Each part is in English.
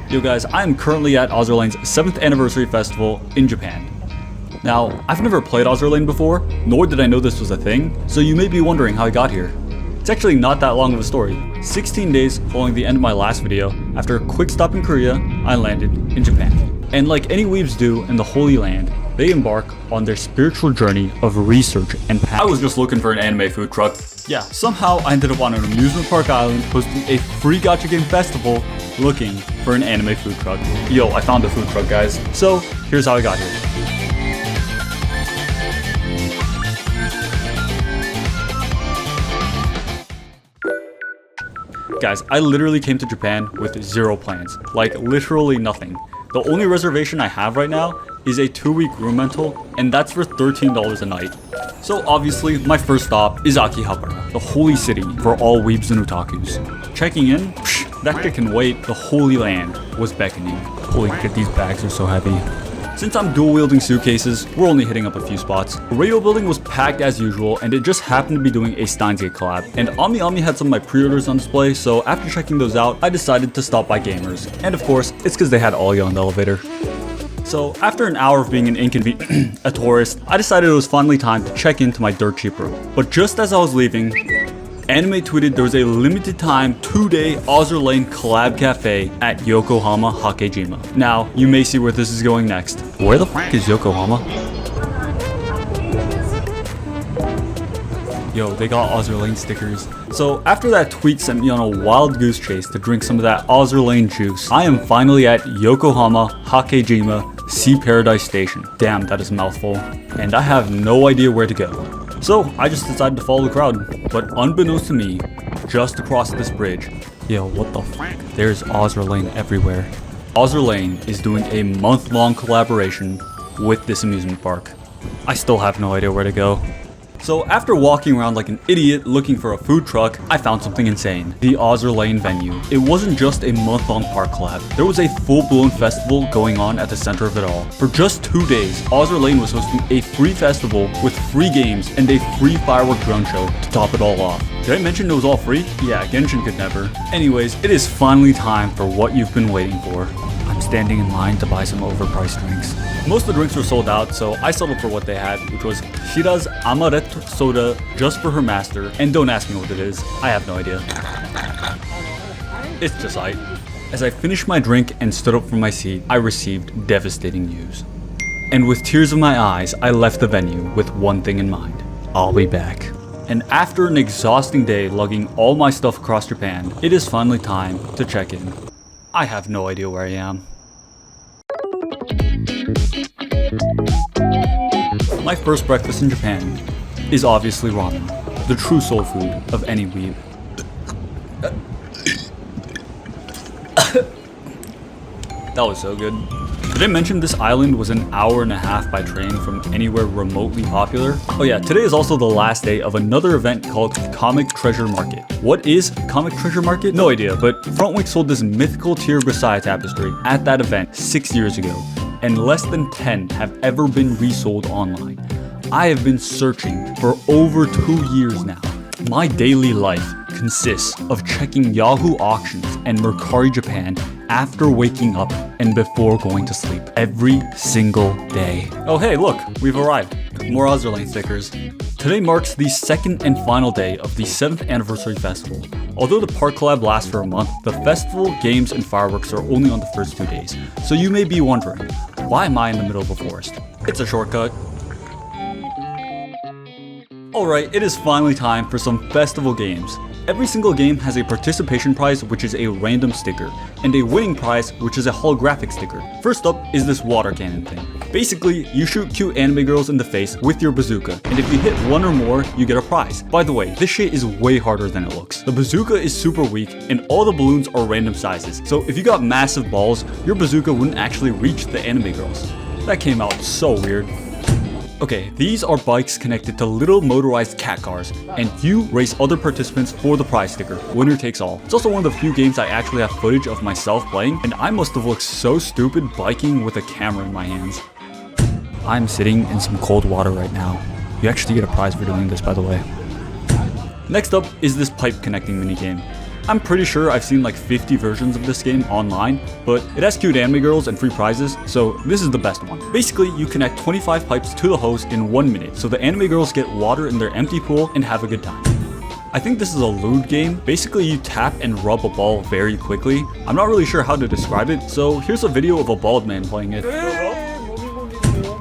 Yo guys, I am currently at Azur Lane's 7th Anniversary Festival in Japan. Now, I've never played Azur Lane before, nor did I know this was a thing, so you may be wondering how I got here. It's actually not that long of a story. 16 days following the end of my last video, after a quick stop in Korea, I landed in Japan. And like any weebs do in the Holy Land, they embark on their spiritual journey of research and passion. I was just looking for an anime food truck. Yeah, somehow I ended up on an amusement park island hosting a free gacha game festival looking for an anime food truck. Yo, I found a food truck, guys. So, here's how I got here. Guys, I literally came to Japan with zero plans. Like, literally nothing. The only reservation I have right now is a 2-week room rental, and that's for $13 a night. So obviously, my first stop is Akihabara, the holy city for all weebs and otakus. Checking in, that shit can wait. The Holy Land was beckoning. Holy shit, these bags are so heavy. Since I'm dual-wielding suitcases, we're only hitting up a few spots. The radio building was packed as usual, and it just happened to be doing a Steins collab. And Ami had some of my pre-orders on display, so after checking those out, I decided to stop by Gamers. And of course, it's because they had Ollie on the elevator. So after an hour of being a tourist, I decided it was finally time to check into my dirt cheap room. But just as I was leaving, Anime tweeted there was a limited time 2-day Azur Lane collab cafe at Yokohama Hakejima. Now, you may see where this is going next. Where the fuck is Yokohama? Yo, they got Azur Lane stickers. So after that tweet sent me on a wild goose chase to drink some of that Azur Lane juice, I am finally at Yokohama Hakejima Sea Paradise Station. Damn, that is a mouthful. And I have no idea where to go. So I just decided to follow the crowd. But unbeknownst to me, just across this bridge, yo, what the fuck? There's Azur Lane everywhere. Azur Lane is doing a month-long collaboration with this amusement park. I still have no idea where to go. So after walking around like an idiot looking for a food truck, I found something insane. The Azur Lane venue. It wasn't just a month-long park collab. There was a full-blown festival going on at the center of it all. For just 2 days, Azur Lane was hosting a free festival with free games and a free firework drone show to top it all off. Did I mention it was all free? Yeah, Genshin could never. Anyways, it is finally time for what you've been waiting for. I'm standing in line to buy some overpriced drinks. Most of the drinks were sold out, so I settled for what they had, which was Shira's Amaretto soda just for her master, and don't ask me what it is, I have no idea. It's just aight. As I finished my drink and stood up from my seat, I received devastating news. And with tears in my eyes, I left the venue with one thing in mind. I'll be back. And after an exhausting day lugging all my stuff across Japan, it is finally time to check in. I have no idea where I am. My first breakfast in Japan is obviously ramen, the true soul food of any weeb. That was so good. Did I mention this island was an hour and a half by train from anywhere remotely popular? Oh yeah, today is also the last day of another event called Comic Treasure Market. What is Comic Treasure Market? No idea, but Frontwick sold this mythical Tyr Versailles tapestry at that event 6 years ago, and less than 10 have ever been resold online. I have been searching for over 2 years now. My daily life consists of checking Yahoo Auctions and Mercari Japan after waking up and before going to sleep every single day. Oh hey, look, we've arrived. More Azur Lane stickers. Today marks the second and final day of the 7th Anniversary Festival. Although the park collab lasts for a month, the festival, games, and fireworks are only on the first 2 days. So you may be wondering, why am I in the middle of a forest? It's a shortcut. Alright, it is finally time for some festival games. Every single game has a participation prize, which is a random sticker, and a winning prize, which is a holographic sticker. First up is this water cannon thing. Basically, you shoot cute anime girls in the face with your bazooka, and if you hit one or more, you get a prize. By the way, this shit is way harder than it looks. The bazooka is super weak, and all the balloons are random sizes, so if you got massive balls, your bazooka wouldn't actually reach the anime girls. That came out so weird. Okay, these are bikes connected to little motorized cat cars, and you race other participants for the prize sticker. Winner takes all. It's also one of the few games I actually have footage of myself playing, and I must have looked so stupid biking with a camera in my hands. I'm sitting in some cold water right now. You actually get a prize for doing this, by the way. Next up is this pipe connecting minigame. I'm pretty sure I've seen like 50 versions of this game online, but it has cute anime girls and free prizes, so this is the best one. Basically, you connect 25 pipes to the hose in 1 minute, so the anime girls get water in their empty pool and have a good time. I think this is a lewd game. Basically, you tap and rub a ball very quickly. I'm not really sure how to describe it, so here's a video of a bald man playing it.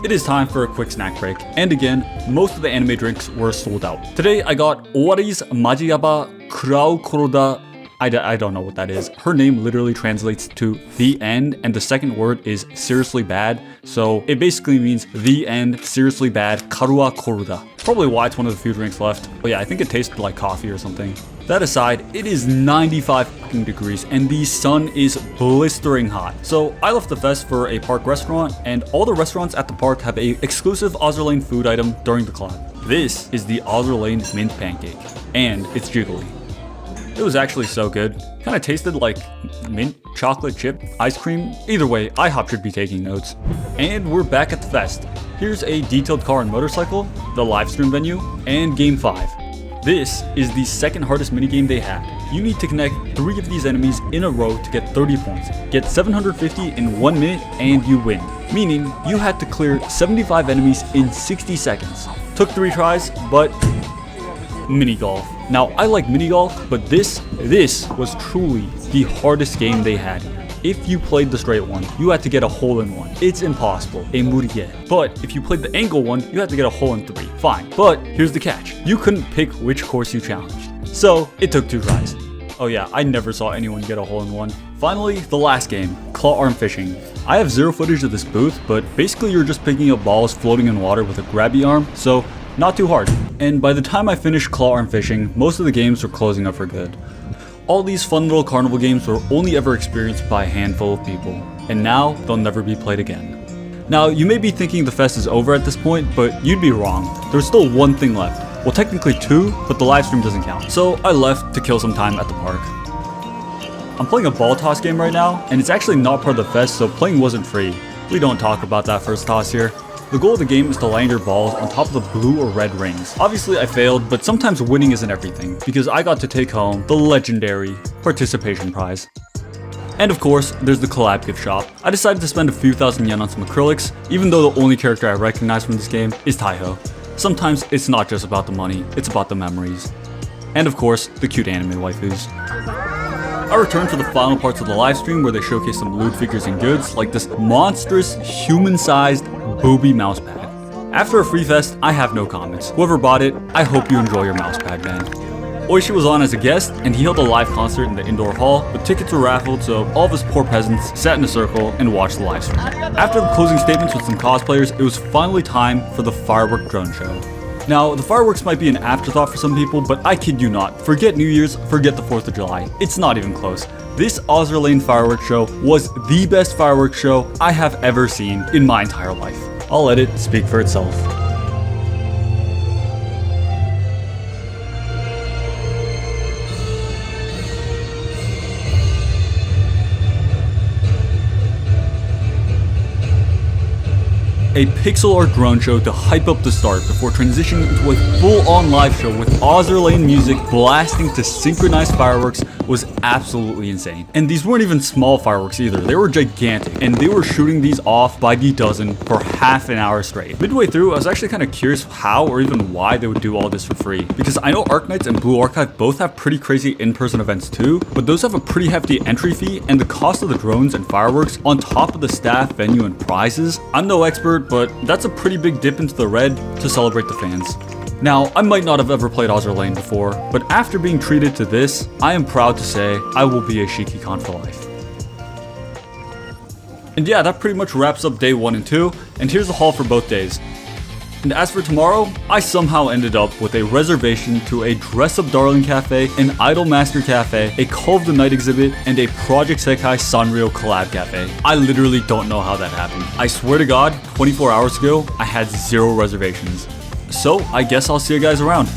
It is time for a quick snack break, and again, most of the anime drinks were sold out. Today I got Owari's Majiyaba Kurao Koroda. I don't know what that is. Her name literally translates to the end, and the second word is seriously bad. So it basically means the end, seriously bad, Karua Koroda. Probably why it's one of the few drinks left. But yeah, I think it tasted like coffee or something. That aside, it is 95 fucking degrees and the sun is blistering hot. So I left the fest for a park restaurant, and all the restaurants at the park have a exclusive Azur Lane food item during the collab. This is the Azur Lane mint pancake, and it's jiggly. It was actually so good. Kinda tasted like mint chocolate chip ice cream. Either way, IHOP should be taking notes. And we're back at the fest. Here's a detailed car and motorcycle, the livestream venue, and game 5. This is the second hardest minigame they had. You need to connect 3 of these enemies in a row to get 30 points. Get 750 in 1 minute and you win. Meaning, you had to clear 75 enemies in 60 seconds. Took 3 tries, but mini golf. Now, I like mini golf, but this was truly the hardest game they had. If you played the straight one, you had to get a hole in 1. It's impossible. But if you played the angle one, you had to get a hole in 3. Fine. But here's the catch. You couldn't pick which course you challenged. So it took 2 tries. Oh yeah, I never saw anyone get a hole in 1. Finally, the last game, claw arm fishing. I have 0 footage of this booth, but basically you're just picking up balls floating in water with a grabby arm, so not too hard. And by the time I finished claw arm fishing, most of the games were closing up for good. All these fun little carnival games were only ever experienced by a handful of people, and now they'll never be played again. Now, you may be thinking the fest is over at this point, but you'd be wrong. There's still 1 thing left. Well, technically 2, but the live stream doesn't count. So I left to kill some time at the park. I'm playing a ball toss game right now, and it's actually not part of the fest, so playing wasn't free. We don't talk about that first toss here. The goal of the game is to land your balls on top of the blue or red rings. Obviously I failed, but sometimes winning isn't everything, because I got to take home the legendary participation prize. And of course, there's the collab gift shop. I decided to spend a few thousand yen on some acrylics, even though the only character I recognize from this game is Taiho. Sometimes it's not just about the money, it's about the memories. And of course, the cute anime waifus. I returned for the final parts of the live stream where they showcase some lewd figures and goods, like this monstrous, human-sized booby mousepad. After a free fest, I have no comments. Whoever bought it, I hope you enjoy your mousepad, man. Oishi was on as a guest, and he held a live concert in the indoor hall, but tickets were raffled, so all of us poor peasants sat in a circle and watched the live stream. After the closing statements with some cosplayers, it was finally time for the Firework drone show. Now, the fireworks might be an afterthought for some people, but I kid you not. Forget New Year's, forget the 4th of July. It's not even close. This Azur Lane fireworks show was the best fireworks show I have ever seen in my entire life. I'll let it speak for itself. A pixel art drone show to hype up the start before transitioning into a full-on live show with Azur Lane music blasting to synchronized fireworks was absolutely insane. And these weren't even small fireworks either, they were gigantic, and they were shooting these off by the dozen for half an hour straight. Midway through, I was actually kind of curious how or even why they would do all this for free, because I know Arknights and Blue Archive both have pretty crazy in-person events too, but those have a pretty hefty entry fee, and the cost of the drones and fireworks on top of the staff, venue, and prizes. I'm no expert, but that's a pretty big dip into the red to celebrate the fans. Now, I might not have ever played Azur Lane before, but after being treated to this, I am proud to say I will be a ShikiCon for life. And yeah, that pretty much wraps up day 1 and 2, and here's the haul for both days. And as for tomorrow, I somehow ended up with a reservation to a Dress Up Darling Cafe, an Idol Master Cafe, a Call of the Night exhibit, and a Project Sekai Sanrio collab cafe. I literally don't know how that happened. I swear to God, 24 hours ago, I had 0 reservations. So I guess I'll see you guys around.